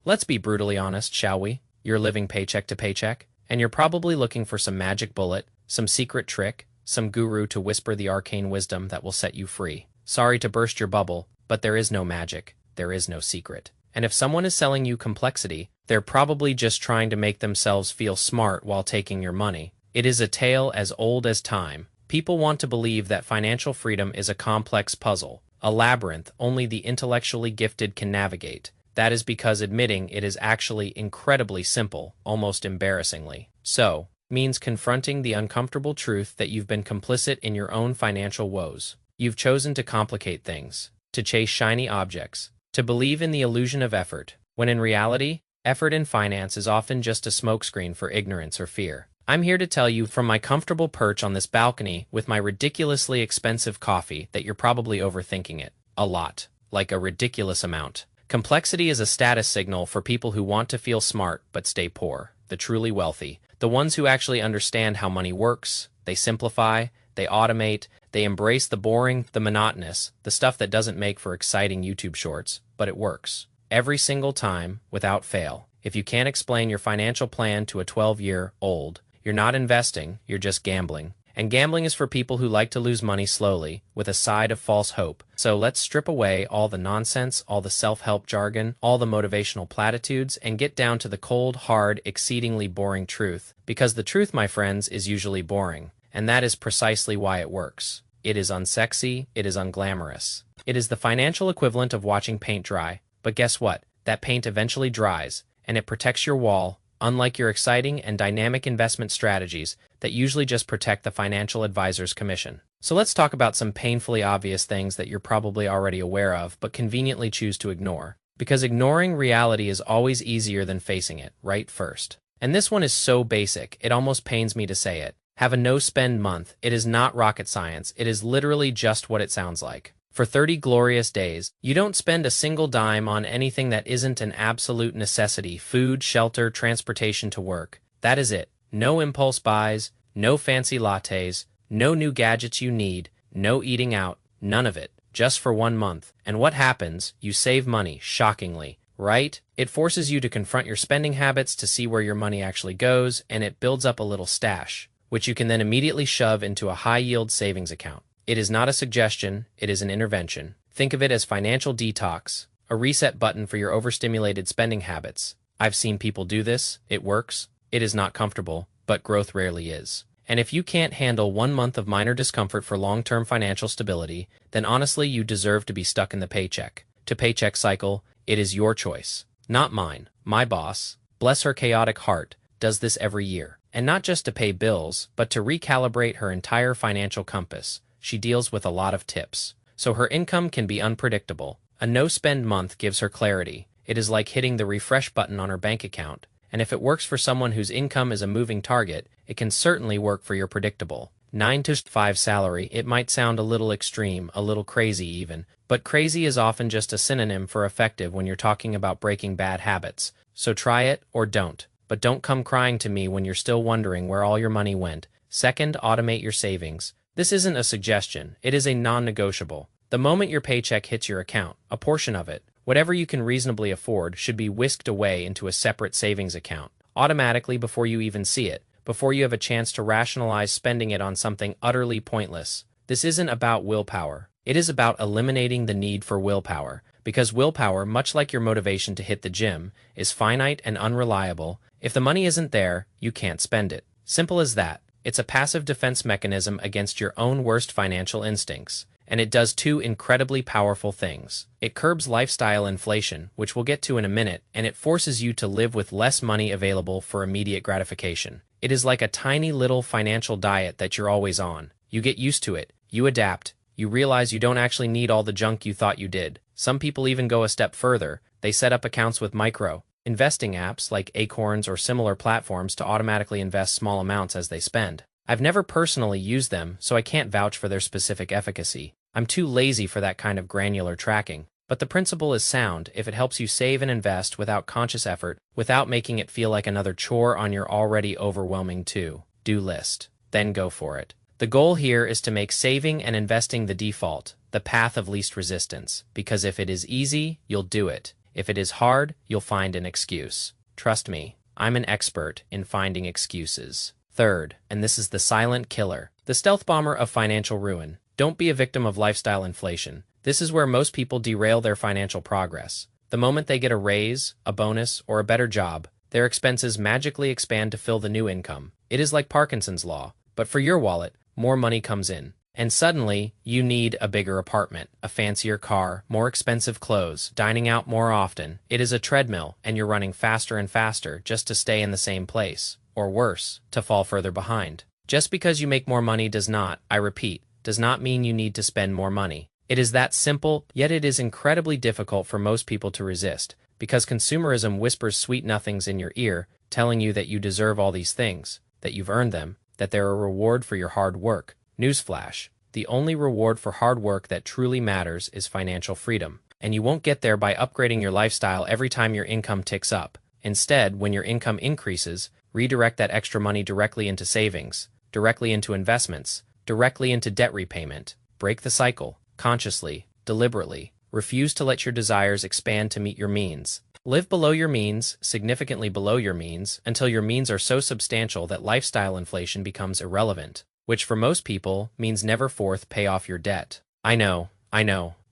Let's be brutally honest, shall we? You're living paycheck to paycheck, and you're probably looking for some magic bullet, some secret trick, some guru to whisper the arcane wisdom that will set you free. Sorry to burst your bubble, but there is no magic, there is no secret. And if someone is selling you complexity, they're probably just trying to make themselves feel smart while taking your money. It is a tale as old as time. People want to believe that financial freedom is a complex puzzle, a labyrinth only the intellectually gifted can navigate. That is because admitting it is actually incredibly simple, almost embarrassingly so, means confronting the uncomfortable truth that you've been complicit in your own financial woes. You've chosen to complicate things, to chase shiny objects, to believe in the illusion of effort, when in reality, effort in finance is often just a smokescreen for ignorance or fear. I'm here to tell you from my comfortable perch on this balcony with my ridiculously expensive coffee that you're probably overthinking it. A lot. Like a ridiculous amount. Complexity is a status signal for people who want to feel smart but stay poor, the truly wealthy, the ones who actually understand how money works. They simplify, they automate, they embrace the boring, the monotonous, the stuff that doesn't make for exciting YouTube shorts, but it works. Every single time, without fail. If you can't explain your financial plan to a 12-year-old, you're not investing, you're just gambling. And gambling is for people who like to lose money slowly, with a side of false hope. So let's strip away all the nonsense, all the self-help jargon, all the motivational platitudes, and get down to the cold, hard, exceedingly boring truth. Because the truth, my friends, is usually boring. And that is precisely why it works. It is unsexy, it is unglamorous. It is the financial equivalent of watching paint dry. But guess what? That paint eventually dries, and it protects your wall, unlike your exciting and dynamic investment strategies that usually just protect the financial advisor's commission. So let's talk about some painfully obvious things that you're probably already aware of but conveniently choose to ignore. Because ignoring reality is always easier than facing it, right first. And this one is so basic, it almost pains me to say it. Have a no-spend month. It is not rocket science. It is literally just what it sounds like. For 30 glorious days, you don't spend a single dime on anything that isn't an absolute necessity: food, shelter, transportation to work. That is it. No impulse buys, no fancy lattes, no new gadgets you need, no eating out, none of it. Just for 1 month. And what happens? You save money, shockingly. Right? It forces you to confront your spending habits to see where your money actually goes, and it builds up a little stash, which you can then immediately shove into a high-yield savings account. It is not a suggestion, it is an intervention. Think of it as financial detox, a reset button for your overstimulated spending habits. I've seen people do this, it works. It is not comfortable, but growth rarely is. And if you can't handle 1 month of minor discomfort for long-term financial stability, then honestly you deserve to be stuck in the paycheck-to-paycheck cycle. It is your choice, not mine. My boss, bless her chaotic heart, does this every year. And not just to pay bills, but to recalibrate her entire financial compass. She deals with a lot of tips, so her income can be unpredictable. A no-spend month gives her clarity. It is like hitting the refresh button on her bank account, and if it works for someone whose income is a moving target, it can certainly work for your predictable 9-to-5 salary. It might sound a little extreme, a little crazy even, but crazy is often just a synonym for effective when you're talking about breaking bad habits. So try it or don't, but don't come crying to me when you're still wondering where all your money went. Second, automate your savings. This isn't a suggestion, it is a non-negotiable. The moment your paycheck hits your account, a portion of it, whatever you can reasonably afford, should be whisked away into a separate savings account, automatically before you even see it, before you have a chance to rationalize spending it on something utterly pointless. This isn't about willpower. It is about eliminating the need for willpower, because willpower, much like your motivation to hit the gym, is finite and unreliable. If the money isn't there, you can't spend it. Simple as that. It's a passive defense mechanism against your own worst financial instincts, and it does two incredibly powerful things. It curbs lifestyle inflation, which we'll get to in a minute, and it forces you to live with less money available for immediate gratification. It is like a tiny little financial diet that you're always on. You get used to it, you adapt, you realize you don't actually need all the junk you thought you did. Some people even go a step further. They set up accounts with investing apps like Acorns or similar platforms to automatically invest small amounts as they spend. I've never personally used them, so I can't vouch for their specific efficacy. I'm too lazy for that kind of granular tracking. But the principle is sound if it helps you save and invest without conscious effort, without making it feel like another chore on your already overwhelming to-do list. Then go for it. The goal here is to make saving and investing the default, the path of least resistance, because if it is easy, you'll do it. If it is hard, you'll find an excuse. Trust me, I'm an expert in finding excuses. Third, and this is the silent killer, the stealth bomber of financial ruin. Don't be a victim of lifestyle inflation. This is where most people derail their financial progress. The moment they get a raise, a bonus, or a better job, their expenses magically expand to fill the new income. It is like Parkinson's law, but for your wallet, more money comes in. And suddenly, you need a bigger apartment, a fancier car, more expensive clothes, dining out more often. It is a treadmill, and you're running faster and faster just to stay in the same place. Or worse, to fall further behind. Just because you make more money does not, I repeat, does not mean you need to spend more money. It is that simple, yet it is incredibly difficult for most people to resist, because consumerism whispers sweet nothings in your ear, telling you that you deserve all these things, that you've earned them, that they're a reward for your hard work. Newsflash, the only reward for hard work that truly matters is financial freedom. And you won't get there by upgrading your lifestyle every time your income ticks up. Instead, when your income increases, redirect that extra money directly into savings, directly into investments, directly into debt repayment. Break the cycle, consciously, deliberately. Refuse to let your desires expand to meet your means. Live below your means, significantly below your means, until your means are so substantial that lifestyle inflation becomes irrelevant. Which for most people means never pay off your debt. I know.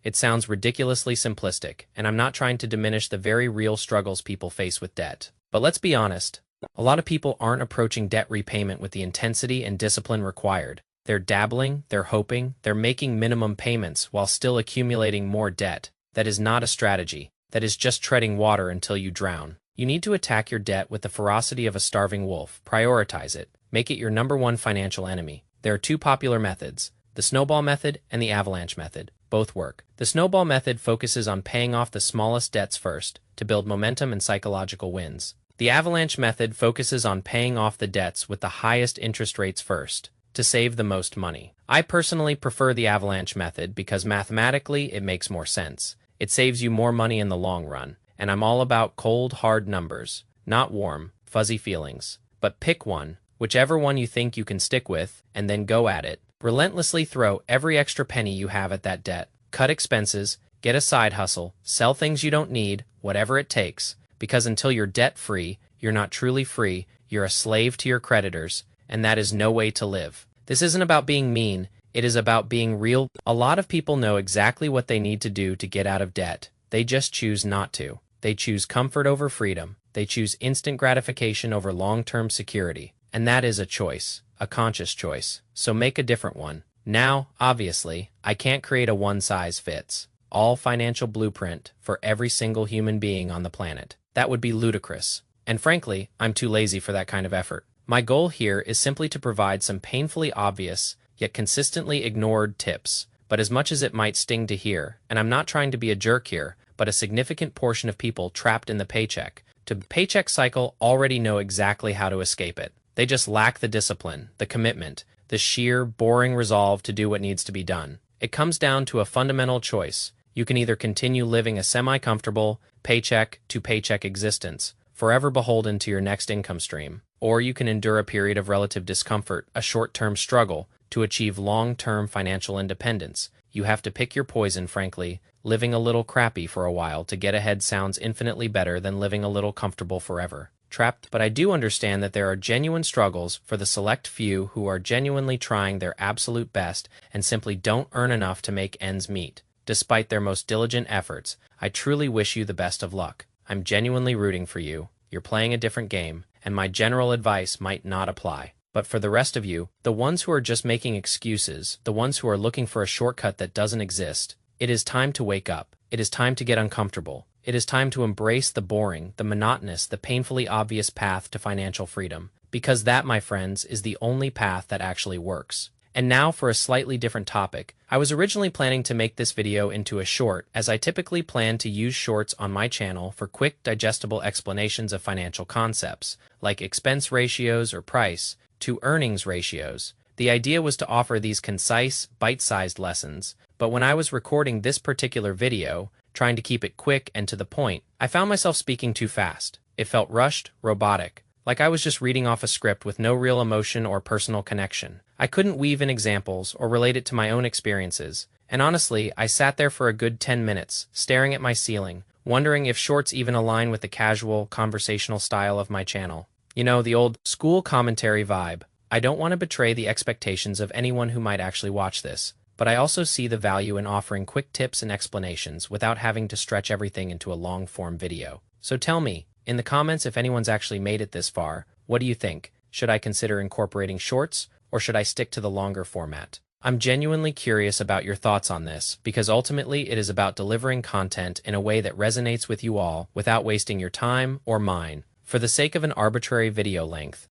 It sounds ridiculously simplistic, and I'm not trying to diminish the very real struggles people face with debt. But let's be honest, a lot of people aren't approaching debt repayment with the intensity and discipline required. They're dabbling, they're hoping, they're making minimum payments while still accumulating more debt. That is not a strategy. That is just treading water until you drown. You need to attack your debt with the ferocity of a starving wolf. Prioritize it. Make it your #1 financial enemy. There are two popular methods, the snowball method and the avalanche method. Both work. The snowball method focuses on paying off the smallest debts first to build momentum and psychological wins. The avalanche method focuses on paying off the debts with the highest interest rates first to save the most money. I personally prefer the avalanche method because mathematically it makes more sense. It saves you more money in the long run, and I'm all about cold, hard numbers, not warm, fuzzy feelings. But pick one, whichever one you think you can stick with, and then go at it. Relentlessly throw every extra penny you have at that debt. Cut expenses, get a side hustle, sell things you don't need, whatever it takes. Because until you're debt-free, you're not truly free, you're a slave to your creditors, and that is no way to live. This isn't about being mean, it is about being real. A lot of people know exactly what they need to do to get out of debt. They just choose not to. They choose comfort over freedom. They choose instant gratification over long-term security. And that is a choice, a conscious choice. So make a different one. Now, obviously, I can't create a one-size-fits-all financial blueprint for every single human being on the planet. That would be ludicrous. And frankly, I'm too lazy for that kind of effort. My goal here is simply to provide some painfully obvious, yet consistently ignored tips. But as much as it might sting to hear, and I'm not trying to be a jerk here, but a significant portion of people trapped in the paycheck-to-paycheck cycle already know exactly how to escape it. They just lack the discipline, the commitment, the sheer, boring resolve to do what needs to be done. It comes down to a fundamental choice. You can either continue living a semi-comfortable, paycheck-to-paycheck existence, forever beholden to your next income stream, or you can endure a period of relative discomfort, a short-term struggle, to achieve long-term financial independence. You have to pick your poison, frankly. Living a little crappy for a while to get ahead sounds infinitely better than living a little comfortable forever. Trapped, but I do understand that there are genuine struggles for the select few who are genuinely trying their absolute best and simply don't earn enough to make ends meet. Despite their most diligent efforts, I truly wish you the best of luck. I'm genuinely rooting for you. You're playing a different game, and my general advice might not apply. But for the rest of you, the ones who are just making excuses, the ones who are looking for a shortcut that doesn't exist, it is time to wake up. It is time to get uncomfortable. It is time to embrace the boring, the monotonous, the painfully obvious path to financial freedom. Because that, my friends, is the only path that actually works. And now for a slightly different topic. I was originally planning to make this video into a short, as I typically plan to use shorts on my channel for quick, digestible explanations of financial concepts, like expense ratios or price-to-earnings ratios. The idea was to offer these concise, bite-sized lessons, but when I was recording this particular video, trying to keep it quick and to the point, I found myself speaking too fast. It felt rushed, robotic, like I was just reading off a script with no real emotion or personal connection. I couldn't weave in examples or relate it to my own experiences, and honestly, I sat there for a good 10 minutes, staring at my ceiling, Wondering if shorts even align with the casual, conversational style of my channel. You know, the old school commentary vibe. I don't want to betray the expectations of anyone who might actually watch this, but I also see the value in offering quick tips and explanations without having to stretch everything into a long-form video. So tell me, in the comments if anyone's actually made it this far, what do you think? Should I consider incorporating shorts, or should I stick to the longer format? I'm genuinely curious about your thoughts on this, because ultimately it is about delivering content in a way that resonates with you all without wasting your time or mine, for the sake of an arbitrary video length.